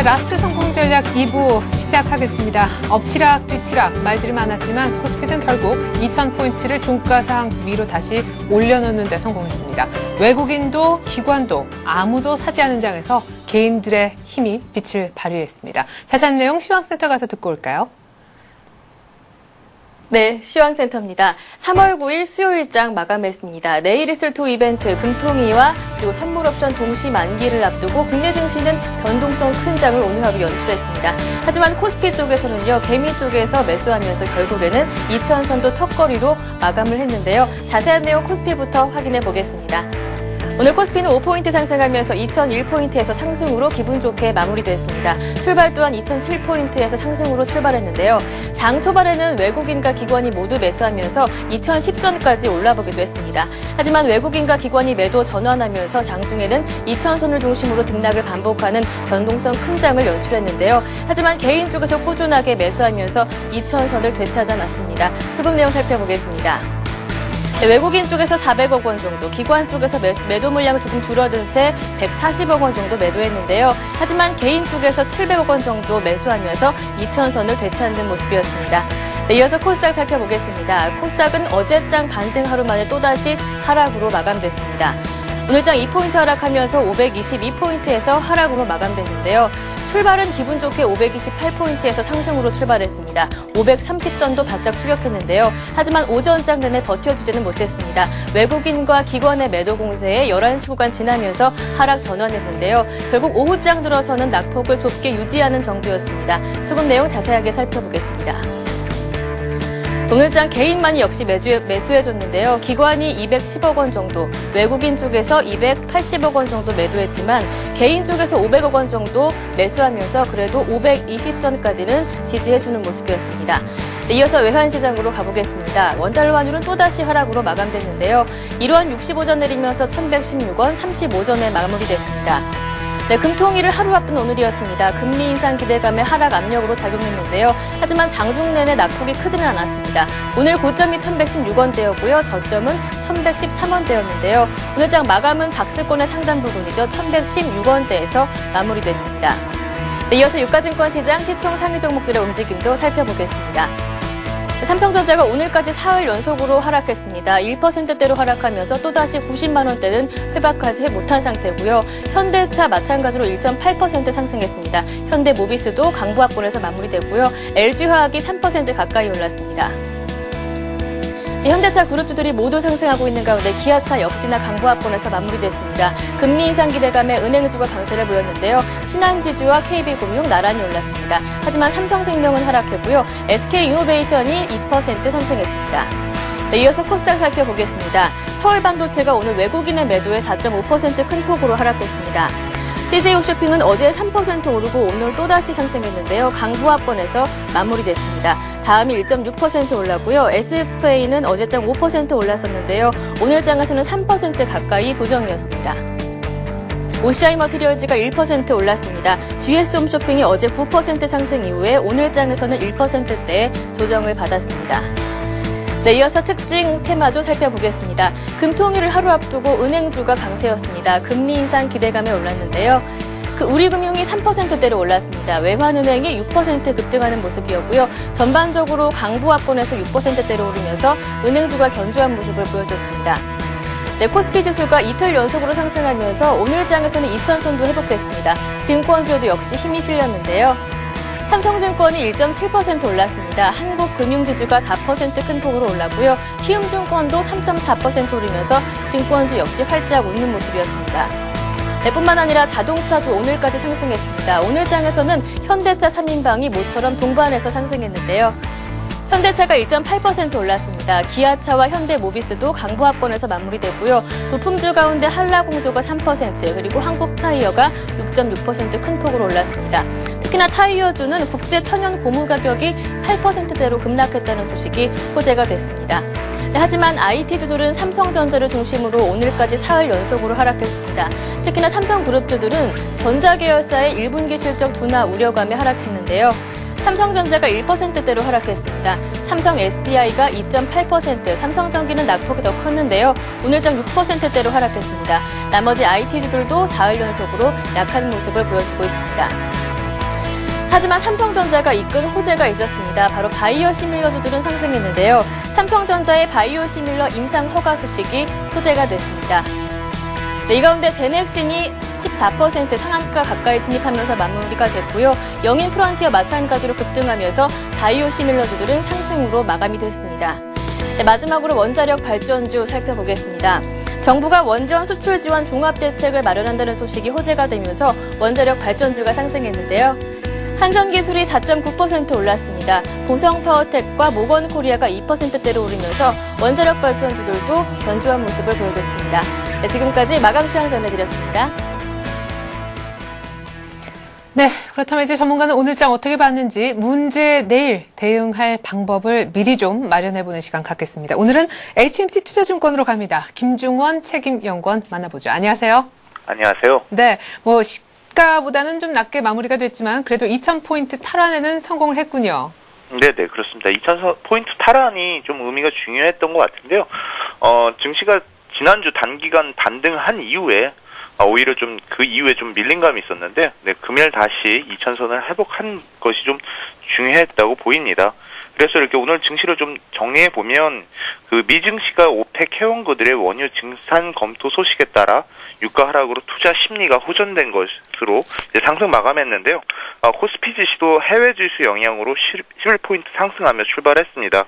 네, 라스트 성공 전략 2부 시작하겠습니다. 엎치락 뒤치락 말들이 많았지만 코스피는 결국 2,000포인트를 종가상 위로 다시 올려놓는 데 성공했습니다. 외국인도 기관도 아무도 사지 않은 장에서 개인들의 힘이 빛을 발휘했습니다. 자세한 내용 시황센터 가서 듣고 올까요? 네, 시황센터입니다. 3월 9일 수요일장 마감했습니다. 내일 있을 두 이벤트, 금통위와 그리고 선물옵션 동시 만기를 앞두고 국내 증시는 변동성 큰 장을 오늘 하루 연출했습니다. 하지만 코스피 쪽에서는요, 개미 쪽에서 매수하면서 결국에는 2,000선도 턱걸이로 마감을 했는데요. 자세한 내용 코스피부터 확인해 보겠습니다. 오늘 코스피는 5포인트 상승하면서 2,001포인트에서 상승으로 기분 좋게 마무리됐습니다. 출발 또한 2,007포인트에서 상승으로 출발했는데요. 장 초반에는 외국인과 기관이 모두 매수하면서 2,010선까지 올라보기도 했습니다. 하지만 외국인과 기관이 매도 전환하면서 장중에는 2,000선을 중심으로 등락을 반복하는 변동성 큰 장을 연출했는데요. 하지만 개인 쪽에서 꾸준하게 매수하면서 2,000선을 되찾아 놨습니다. 수급 내용 살펴보겠습니다. 네, 외국인 쪽에서 400억 원 정도, 기관 쪽에서 매도 물량은 조금 줄어든 채 140억 원 정도 매도했는데요. 하지만 개인 쪽에서 700억 원 정도 매수하면서 2,000선을 되찾는 모습이었습니다. 네, 이어서 코스닥 살펴보겠습니다. 코스닥은 어제장 반등 하루 만에 또다시 하락으로 마감됐습니다. 오늘장 2포인트 하락하면서 522포인트에서 하락으로 마감됐는데요. 출발은 기분 좋게 528포인트에서 상승으로 출발했습니다. 530선도 바짝 추격했는데요. 하지만 오전장 내내 버텨주지는 못했습니다. 외국인과 기관의 매도 공세에 11시 구간 지나면서 하락 전환했는데요. 결국 오후장 들어서는 낙폭을 좁게 유지하는 정도였습니다. 수급 내용 자세하게 살펴보겠습니다. 오늘장 개인만이 역시 매수해줬는데요. 기관이 210억 원 정도, 외국인 쪽에서 280억 원 정도 매도했지만 개인 쪽에서 500억 원 정도 매수하면서 그래도 520선까지는 지지해주는 모습이었습니다. 네, 이어서 외환시장으로 가보겠습니다. 원달러 환율은 또다시 하락으로 마감됐는데요. 1원 65전 내리면서 1,116원 35전에 마무리됐습니다. 네, 금통위를 하루 앞둔 오늘이었습니다. 금리 인상 기대감의 하락 압력으로 작용했는데요. 하지만 장중 내내 낙폭이 크지는 않았습니다. 오늘 고점이 1,116원대였고요. 저점은 1,113원대였는데요. 오늘장 마감은 박스권의 상단 부분이죠. 1,116원대에서 마무리됐습니다. 네, 이어서 유가증권 시장 시총 상위 종목들의 움직임도 살펴보겠습니다. 삼성전자가 오늘까지 사흘 연속으로 하락했습니다. 1%대로 하락하면서 또다시 90만 원대는 회복하지 못한 상태고요. 현대차 마찬가지로 1.8% 상승했습니다. 현대모비스도 강보합권에서 마무리되고요. LG화학이 3% 가까이 올랐습니다. 현대차 그룹주들이 모두 상승하고 있는 가운데 기아차 역시나 강보합권에서 마무리됐습니다. 금리 인상 기대감에 은행주가 강세를 보였는데요. 신한지주와 KB금융 나란히 올랐습니다. 하지만 삼성생명은 하락했고요. SK이노베이션이 2% 상승했습니다. 네, 이어서 코스닥 살펴보겠습니다. 서울반도체가 오늘 외국인의 매도에 4.5% 큰 폭으로 하락했습니다. CJ홈쇼핑은 어제 3% 오르고 오늘 또다시 상승했는데요. 강보합권에서 마무리됐습니다. 다음이 1.6% 올랐고요. SFA는 어제장 5% 올랐었는데요. 오늘 장에서는 3% 가까이 조정이었습니다. OCI 머티리얼즈가 1% 올랐습니다. GS홈쇼핑이 어제 9% 상승 이후에 오늘 장에서는 1%대의 조정을 받았습니다. 네, 이어서 특징 테마주 살펴보겠습니다. 금통위를 하루 앞두고 은행주가 강세였습니다. 금리 인상 기대감에 올랐는데요. 우리금융이 3%대로 올랐습니다. 외환은행이 6% 급등하는 모습이었고요. 전반적으로 강보합권에서 6%대로 오르면서 은행주가 견조한 모습을 보여줬습니다. 네, 코스피 지수가 이틀 연속으로 상승하면서 오늘 장에서는 2,000선도 회복했습니다. 증권주도 역시 힘이 실렸는데요. 삼성증권이 1.7% 올랐습니다. 한국금융지주가 4% 큰 폭으로 올랐고요. 키움증권도 3.4% 오르면서 증권주 역시 활짝 웃는 모습이었습니다. 네, 뿐만 아니라 자동차주 오늘까지 상승했습니다. 오늘 장에서는 현대차 3인방이 모처럼 동반해서 상승했는데요. 현대차가 1.8% 올랐습니다. 기아차와 현대모비스도 강보합권에서 마무리됐고요. 부품주 가운데 한라공조가 3%, 그리고 한국타이어가 6.6% 큰 폭으로 올랐습니다. 특히나 타이어주는 국제 천연 고무 가격이 8%대로 급락했다는 소식이 호재가 됐습니다. 네, 하지만 IT주들은 삼성전자를 중심으로 오늘까지 사흘 연속으로 하락했습니다. 특히나 삼성그룹주들은 전자계열사의 1분기 실적 둔화 우려감에 하락했는데요. 삼성전자가 1%대로 하락했습니다. 삼성 SDI가 2.8%, 삼성전기는 낙폭이 더 컸는데요. 오늘장 6%대로 하락했습니다. 나머지 IT주들도 4일 연속으로 약한 모습을 보여주고 있습니다. 하지만 삼성전자가 이끈 호재가 있었습니다. 바로 바이오 시밀러주들은 상승했는데요. 삼성전자의 바이오 시밀러 임상 허가 소식이 호재가 됐습니다. 네, 이 가운데 제넥신이 14% 상한가 가까이 진입하면서 마무리가 됐고요. 영인 프론티어 마찬가지로 급등하면서 바이오 시밀러주들은 상승으로 마감이 됐습니다. 네, 마지막으로 원자력 발전주 살펴보겠습니다. 정부가 원전 수출 지원 종합 대책을 마련한다는 소식이 호재가 되면서 원자력 발전주가 상승했는데요. 한전기술이 4.9% 올랐습니다. 보성파워텍과 모건코리아가 2%대로 오르면서 원자력 발전주들도 견조한 모습을 보여줬습니다. 네, 지금까지 마감 시황 전해드렸습니다. 네, 그렇다면 이제 전문가는 오늘장 어떻게 봤는지 문제 내일 대응할 방법을 미리 좀 마련해보는 시간 갖겠습니다. 오늘은 HMC 투자증권으로 갑니다. 김중원 책임연구원 만나보죠. 안녕하세요. 안녕하세요. 네, 시가보다는 좀 낮게 마무리가 됐지만 그래도 2,000포인트 탈환에는 성공을 했군요. 네네, 그렇습니다. 2,000포인트 탈환이 좀 의미가 중요했던 것 같은데요. 증시가 지난주 단기간 반등한 이후에 오히려 좀 그 이후에 좀 밀린 감이 있었는데, 네, 금요일 다시 2,000선을 회복한 것이 좀 중요했다고 보입니다. 그래서 이렇게 오늘 증시를 좀 정리해 보면 그 미증시가 오펙 회원국들의 원유 증산 검토 소식에 따라 유가 하락으로 투자 심리가 호전된 것으로 이제 상승 마감했는데요. 코스피 지수도 해외 지수 영향으로 11포인트 상승하며 출발했습니다.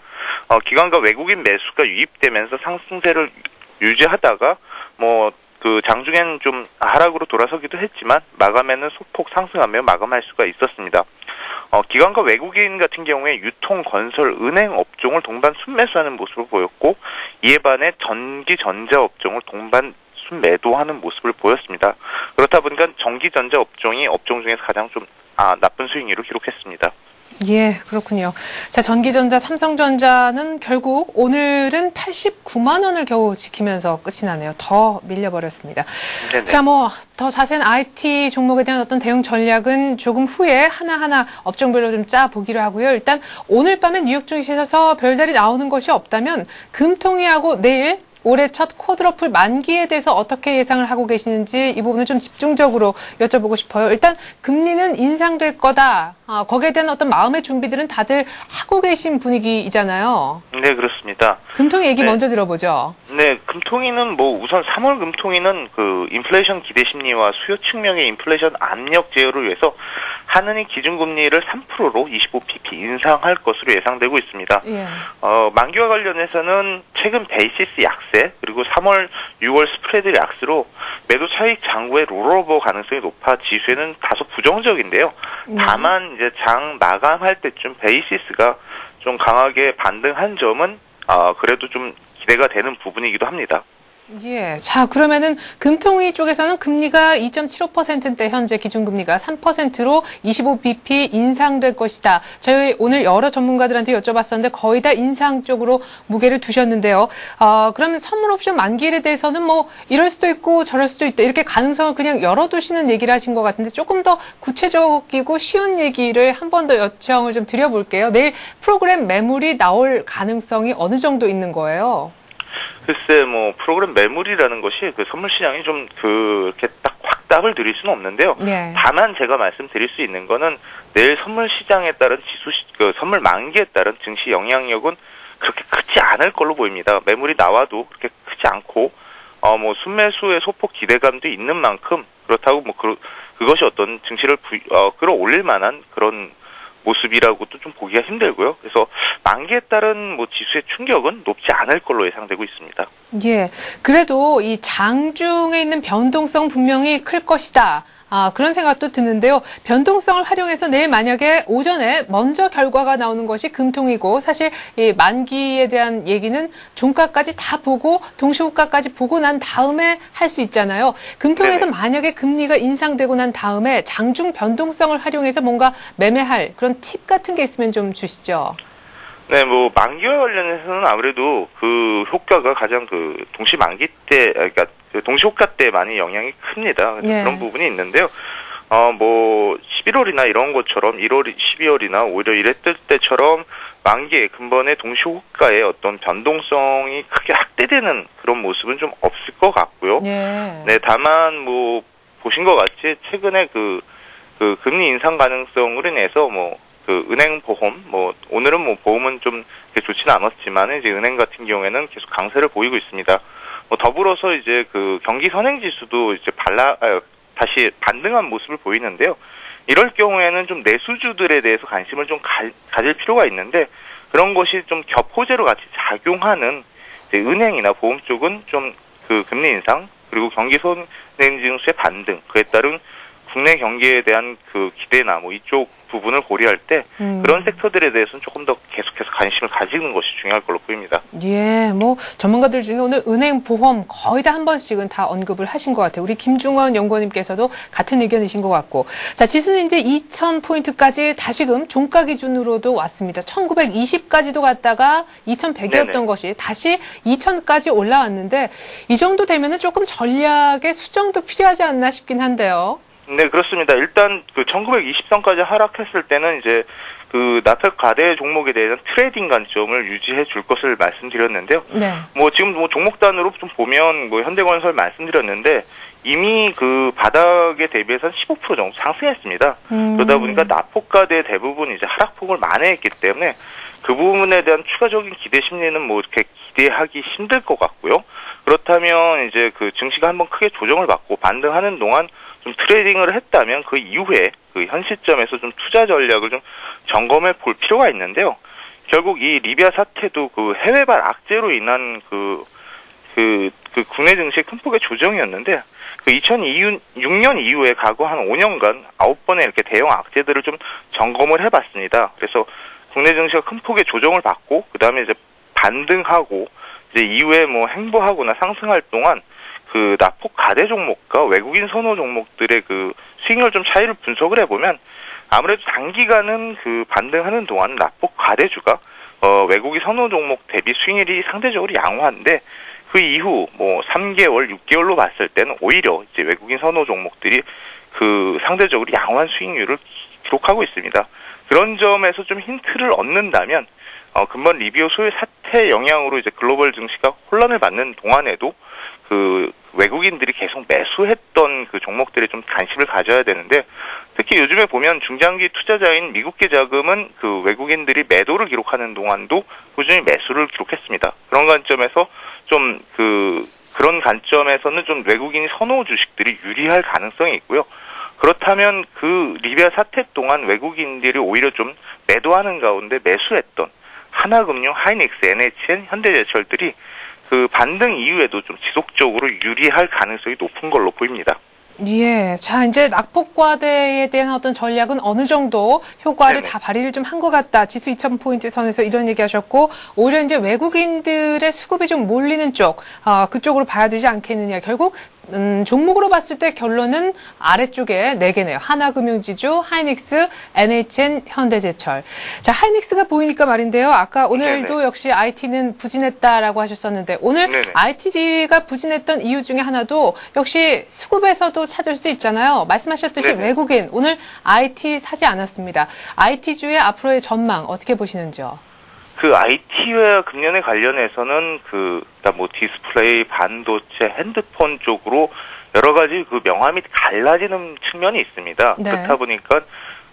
기관과 외국인 매수가 유입되면서 상승세를 유지하다가 그 장중에는 좀 하락으로 돌아서기도 했지만 마감에는 소폭 상승하며 마감할 수가 있었습니다. 기관과 외국인 같은 경우에 유통, 건설, 은행 업종을 동반 순매수하는 모습을 보였고, 이에 반해 전기, 전자 업종을 동반 순매도하는 모습을 보였습니다. 그렇다 보니까 전기, 전자 업종이 업종 중에서 가장 좀 나쁜 수익률을 기록했습니다. 예, 그렇군요. 자, 전기전자, 삼성전자는 결국 오늘은 89만 원을 겨우 지키면서 끝이 나네요. 더 밀려버렸습니다. 네네. 자, 더 자세한 IT 종목에 대한 어떤 대응 전략은 조금 후에 하나하나 업종별로 좀 짜보기로 하고요. 일단 오늘 밤에 뉴욕 증시에서 별다리 나오는 것이 없다면 금통위하고 내일 올해 첫 쿼드러플 만기에 대해서 어떻게 예상을 하고 계시는지 이 부분을 좀 집중적으로 여쭤보고 싶어요. 일단 금리는 인상될 거다. 거기에 대한 어떤 마음의 준비들은 다들 하고 계신 분위기이잖아요. 네, 그렇습니다. 금통위 얘기 네. 먼저 들어보죠. 네, 금통위는 우선 3월 금통위는 그 인플레이션 기대 심리와 수요 측면의 인플레이션 압력 제어를 위해서 한은이 기준금리를 3%로 25pp 인상할 것으로 예상되고 있습니다. 예. 만기와 관련해서는 최근 베이시스 약세 그리고 3월, 6월 스프레드 약세로 매도 차익 장고의 롤오버 가능성이 높아 지수에는 다소 부정적인데요. 다만 이제 장 마감할 때쯤 베이시스가 좀 강하게 반등한 점은 그래도 좀 기대가 되는 부분이기도 합니다. 예. 자, 그러면은 금통위 쪽에서는 금리가 2.75%대 현재 기준금리가 3%로 25bp 인상될 것이다. 저희 오늘 여러 전문가들한테 여쭤봤었는데 거의 다 인상 쪽으로 무게를 두셨는데요. 그러면 선물 옵션 만기일에 대해서는 이럴 수도 있고 저럴 수도 있다. 이렇게 가능성을 그냥 열어두시는 얘기를 하신 것 같은데 조금 더 구체적이고 쉬운 얘기를 한 번 더 요청을 좀 드려볼게요. 내일 프로그램 매물이 나올 가능성이 어느 정도 있는 거예요? 글쎄, 프로그램 매물이라는 것이 그 선물 시장이 좀 이렇게 딱 확답을 드릴 수는 없는데요. 네. 다만 제가 말씀드릴 수 있는 거는 내일 선물 시장에 따른 선물 만기에 따른 증시 영향력은 그렇게 크지 않을 걸로 보입니다. 매물이 나와도 그렇게 크지 않고, 순매수의 소폭 기대감도 있는 만큼 그렇다고 그것이 어떤 증시를 끌어올릴 만한 그런 모습이라고도 좀 보기가 힘들고요. 그래서 만기에 따른 지수의 충격은 높지 않을 걸로 예상되고 있습니다. 예. 그래도 이 장중에 있는 변동성 분명히 클 것이다. 그런 생각도 드는데요. 변동성을 활용해서 내일 만약에 오전에 먼저 결과가 나오는 것이 금통이고 사실 이 만기에 대한 얘기는 종가까지 다 보고 동시호가까지 보고 난 다음에 할 수 있잖아요. 금통에서 만약에 금리가 인상되고 난 다음에 장중 변동성을 활용해서 뭔가 매매할 그런 팁 같은 게 있으면 좀 주시죠. 네, 만기와 관련해서는 아무래도 그 효과가 가장 동시 만기 때, 그러니까 동시 호가 때 많이 영향이 큽니다. 예. 그런 부분이 있는데요. 11월이나 이런 것처럼 1월, 12월이나 오히려 이랬을 때처럼 만기에 근본의 동시 호가의 어떤 변동성이 크게 확대되는 그런 모습은 좀 없을 것 같고요. 예. 네, 다만 보신 것 같이 최근에 그 금리 인상 가능성으로 인해서 그 은행 보험, 오늘은 보험은 좀 좋지는 않았지만 이제 은행 같은 경우에는 계속 강세를 보이고 있습니다. 더불어서 이제 그 경기 선행 지수도 이제 다시 반등한 모습을 보이는데요. 이럴 경우에는 좀 내수주들에 대해서 관심을 좀 가질 필요가 있는데, 그런 것이 좀 겹호재로 같이 작용하는 이제 은행이나 보험 쪽은 좀 그 금리 인상, 그리고 경기 선행 지수의 반등, 그에 따른 국내 경기에 대한 그 기대나 이쪽 부분을 고려할 때 그런 섹터들에 대해서는 조금 더 계속해서 관심을 가지는 것이 중요할 걸로 보입니다. 예, 전문가들 중에 오늘 은행 보험 거의 다 한 번씩은 다 언급을 하신 것 같아요. 우리 김중원 연구원님께서도 같은 의견이신 것 같고. 자, 지수는 이제 2000포인트까지 다시금 종가 기준으로도 왔습니다. 1920까지도 갔다가 2100이었던 것이 다시 2000까지 올라왔는데, 이 정도 되면은 조금 전략의 수정도 필요하지 않나 싶긴 한데요. 네, 그렇습니다. 일단 그 1920선까지 하락했을 때는 이제 그 나펙 과대 종목에 대한 트레이딩 관점을 유지해 줄 것을 말씀드렸는데요. 네. 지금 종목 단으로 좀 보면 현대건설 말씀드렸는데 이미 그 바닥에 대비해서 15% 정도 상승했습니다. 그러다 보니까 나폭과대 대부분 이제 하락폭을 만회했기 때문에 그 부분에 대한 추가적인 기대 심리는 이렇게 기대하기 힘들 것 같고요. 그렇다면 이제 그 증시가 한번 크게 조정을 받고 반등하는 동안 좀 트레이딩을 했다면 그 이후에 그 현 시점에서 좀 투자 전략을 좀 점검해 볼 필요가 있는데요. 결국 이 리비아 사태도 그 해외발 악재로 인한 그 국내 증시의 큰 폭의 조정이었는데, 그 2006년 이후에 과거 한 5년간 9번의 이렇게 대형 악재들을 좀 점검을 해봤습니다. 그래서 국내 증시가 큰 폭의 조정을 받고 그 다음에 이제 반등하고 이제 이후에 행보하거나 상승할 동안 그 나폭 가대 종목과 외국인 선호 종목들의 그 수익률 좀 차이를 분석을 해보면 아무래도 단기간은 그 반등하는 동안 나폭 가대주가 외국인 선호 종목 대비 수익률이 상대적으로 양호한데, 그 이후 3개월, 6개월로 봤을 때는 오히려 이제 외국인 선호 종목들이 그 상대적으로 양호한 수익률을 기록하고 있습니다. 그런 점에서 좀 힌트를 얻는다면 금번 리비오 소외 사태 영향으로 이제 글로벌 증시가 혼란을 받는 동안에도 그 외국인들이 계속 매수했던 그 종목들에 좀 관심을 가져야 되는데, 특히 요즘에 보면 중장기 투자자인 미국계 자금은 그 외국인들이 매도를 기록하는 동안도 꾸준히 매수를 기록했습니다. 그런 관점에서 좀 그런 관점에서는 좀 외국인 선호 주식들이 유리할 가능성이 있고요. 그렇다면 그 리비아 사태 동안 외국인들이 오히려 좀 매도하는 가운데 매수했던 하나금융, 하이닉스, NHN, 현대제철들이 그 반등 이후에도 좀 지속적으로 유리할 가능성이 높은 걸로 보입니다. 예. 자, 이제 낙폭과대에 대한 어떤 전략은 어느 정도 효과를 네네. 다 발휘를 좀 한 것 같다. 지수 2000포인트 선에서 이런 얘기 하셨고, 오히려 이제 외국인들의 수급이 좀 몰리는 쪽, 그쪽으로 봐야 되지 않겠느냐. 결국, 종목으로 봤을 때 결론은 아래쪽에 4개네요. 하나금융지주, 하이닉스, NHN, 현대제철. 자, 하이닉스가 보이니까 말인데요. 아까 오늘도 네네. 역시 IT는 부진했다라고 하셨었는데, 오늘 네네. IT가 부진했던 이유 중에 하나도 역시 수급에서도 찾을 수 있잖아요. 말씀하셨듯이 네네. 외국인, 오늘 IT 사지 않았습니다. IT주의 앞으로의 전망 어떻게 보시는지요? 그 IT와 금년에 관련해서는 디스플레이, 반도체, 핸드폰 쪽으로 여러 가지 그 명암이 갈라지는 측면이 있습니다. 네. 그렇다 보니까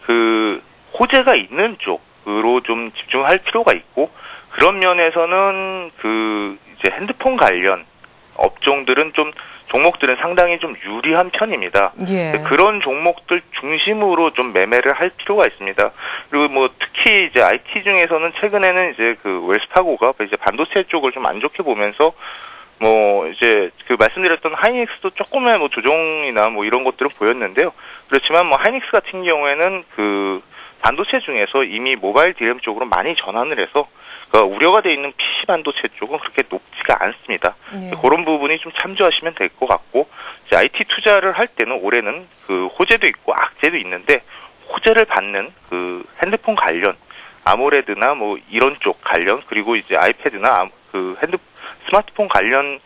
그 호재가 있는 쪽으로 좀 집중할 필요가 있고, 그런 면에서는 그 이제 핸드폰 관련 업종들은 종목들은 상당히 좀 유리한 편입니다. 예. 그런 종목들 중심으로 좀 매매를 할 필요가 있습니다. 그리고 특히 이제 IT 중에서는 최근에는 이제 그 웰스파고가 이제 반도체 쪽을 좀 안 좋게 보면서 이제 그 말씀드렸던 하이닉스도 조금의 조정이나 이런 것들은 보였는데요. 그렇지만 하이닉스 같은 경우에는 그 반도체 중에서 이미 모바일 디램 쪽으로 많이 전환을 해서 우려가 돼 있는 PC 반도체 쪽은 그렇게 높지가 않습니다. 예. 그런 부분이 좀 참조하시면 될 것 같고, 이제 IT 투자를 할 때는 올해는 그 호재도 있고 악재도 있는데, 호재를 받는 그 핸드폰 관련, 아모레드나 이런 쪽 관련, 그리고 이제 아이패드나 그 스마트폰 관련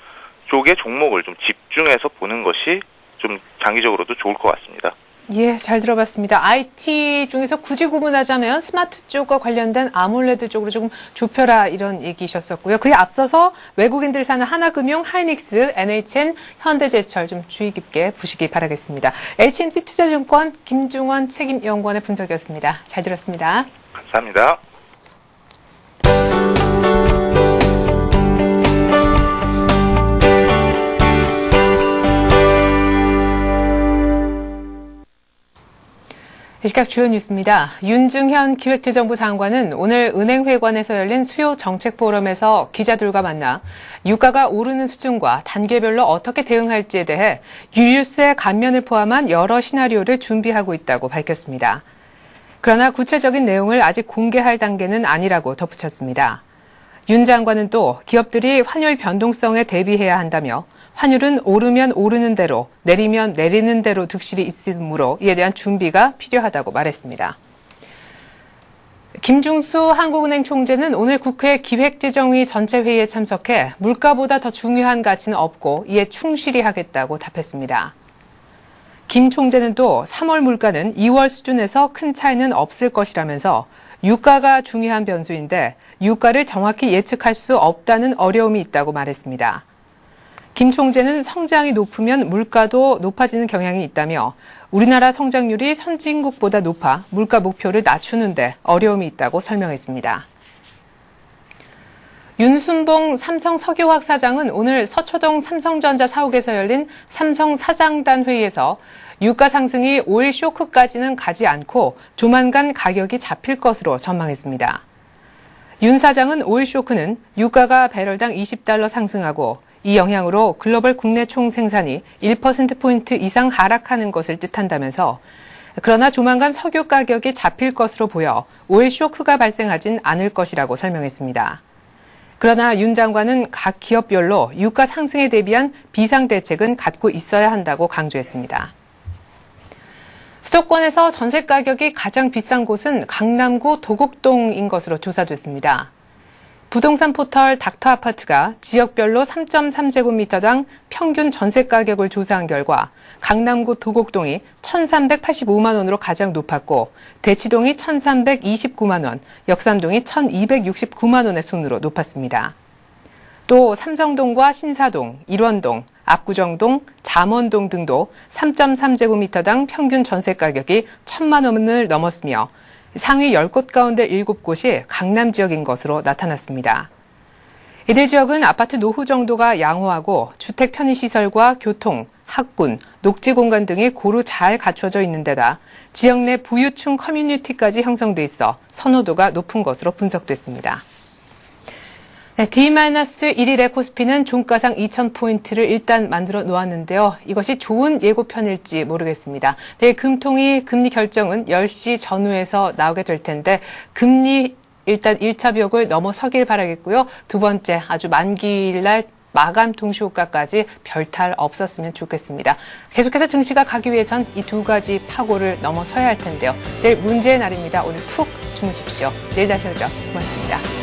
쪽의 종목을 좀 집중해서 보는 것이 좀 장기적으로도 좋을 것 같습니다. 예, 잘 들어봤습니다. IT 중에서 굳이 구분하자면 스마트 쪽과 관련된 아몰레드 쪽으로 조금 좁혀라 이런 얘기셨었고요. 그에 앞서서 외국인들이 사는 하나금융, 하이닉스, NHN, 현대제철 좀 주의 깊게 보시기 바라겠습니다. HMC 투자증권 김중원 책임연구원의 분석이었습니다. 잘 들었습니다. 감사합니다. 이 시각 주요 뉴스입니다. 윤중현 기획재정부 장관은 오늘 은행회관에서 열린 수요 정책 포럼에서 기자들과 만나 유가가 오르는 수준과 단계별로 어떻게 대응할지에 대해 유류세 감면을 포함한 여러 시나리오를 준비하고 있다고 밝혔습니다. 그러나 구체적인 내용을 아직 공개할 단계는 아니라고 덧붙였습니다. 윤 장관은 또 기업들이 환율 변동성에 대비해야 한다며 환율은 오르면 오르는 대로, 내리면 내리는 대로 득실이 있으므로 이에 대한 준비가 필요하다고 말했습니다. 김중수 한국은행 총재는 오늘 국회 기획재정위 전체 회의에 참석해 물가보다 더 중요한 가치는 없고 이에 충실히 하겠다고 답했습니다. 김 총재는 또 3월 물가는 2월 수준에서 큰 차이는 없을 것이라면서 유가가 중요한 변수인데 유가를 정확히 예측할 수 없다는 어려움이 있다고 말했습니다. 김 총재는 성장이 높으면 물가도 높아지는 경향이 있다며 우리나라 성장률이 선진국보다 높아 물가 목표를 낮추는데 어려움이 있다고 설명했습니다. 윤순봉 삼성 석유화학 사장은 오늘 서초동 삼성전자 사옥에서 열린 삼성 사장단 회의에서 유가 상승이 오일 쇼크까지는 가지 않고 조만간 가격이 잡힐 것으로 전망했습니다. 윤 사장은 오일 쇼크는 유가가 배럴당 $20 상승하고 이 영향으로 글로벌 국내 총 생산이 1%포인트 이상 하락하는 것을 뜻한다면서 그러나 조만간 석유 가격이 잡힐 것으로 보여 오일 쇼크가 발생하진 않을 것이라고 설명했습니다. 그러나 윤 장관은 각 기업별로 유가 상승에 대비한 비상대책은 갖고 있어야 한다고 강조했습니다. 수도권에서 전세 가격이 가장 비싼 곳은 강남구 도곡동인 것으로 조사됐습니다. 부동산 포털 닥터아파트가 지역별로 3.3제곱미터당 평균 전세 가격을 조사한 결과 강남구 도곡동이 1,385만 원으로 가장 높았고 대치동이 1,329만 원, 역삼동이 1,269만 원의 순으로 높았습니다. 또 삼성동과 신사동, 일원동, 압구정동, 잠원동 등도 3.3제곱미터당 평균 전세 가격이 1,000만 원을 넘었으며 상위 10곳 가운데 7곳이 강남 지역인 것으로 나타났습니다. 이들 지역은 아파트 노후 정도가 양호하고 주택 편의시설과 교통, 학군, 녹지 공간 등이 고루 잘 갖춰져 있는 데다 지역 내 부유층 커뮤니티까지 형성돼 있어 선호도가 높은 것으로 분석됐습니다. 네, D-1일의 코스피는 종가상 2,000포인트를 일단 만들어 놓았는데요. 이것이 좋은 예고편일지 모르겠습니다. 내일 금통위 금리 결정은 10시 전후에서 나오게 될 텐데 금리 일단 1차 벽을 넘어서길 바라겠고요. 두 번째 아주 만기일날 마감 동시효과까지 별탈 없었으면 좋겠습니다. 계속해서 증시가 가기 위해선 이 두 가지 파고를 넘어서야 할 텐데요. 내일 문제의 날입니다. 오늘 푹 주무십시오. 내일 다시 오죠. 고맙습니다.